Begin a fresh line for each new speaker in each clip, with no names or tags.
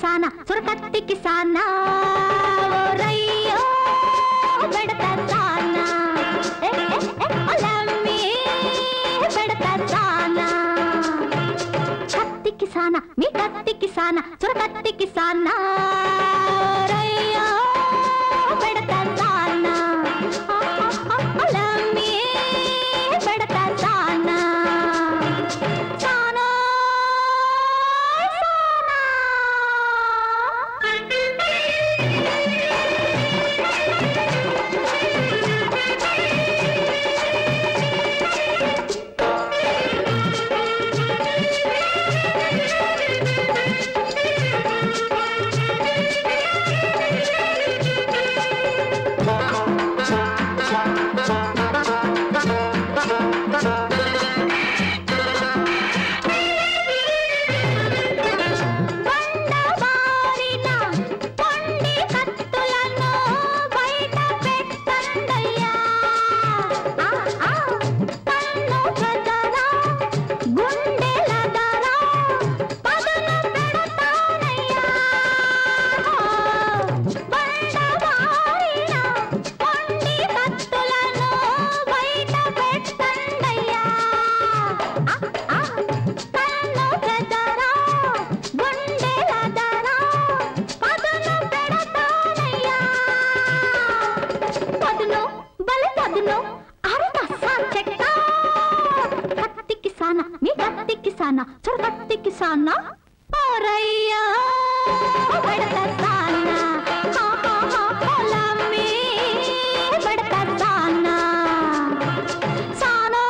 సానా సురకత్తికి సానా రయ్యో పెడతా సానా లమ్మి పెడతా సానా కత్తికి సానా మీ కత్తికి సానా సురకత్తికి సానా రయ్యో పెడతా సానా లమ్మి పెడతా సానా సానా సురకత్తికి సానా ఓరయ్యా పెడతా సానా లమ్మి పెడతా సానా సానా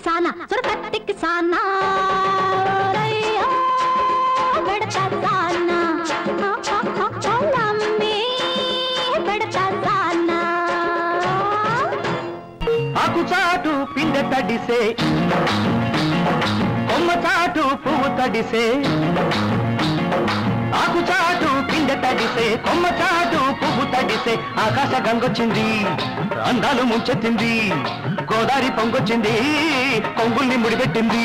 సానా సురకత్తికి సానా రయ్యో పెడతా సానా లమ్మి పెడతా సానా
ఆకు చాటు పిందె తడిసే కొమ్మ చాటు పువ్వు తడిసే ఆకు చాటు పిందె తడిసే కొమ్మ చాటు పువ్వు తడిసే ఆకాశ గంగొచ్చింది అందాలు ముంచెత్తింది గోదావరి పొంగొచ్చింది కొంగుల్ని ముడిపెట్టింది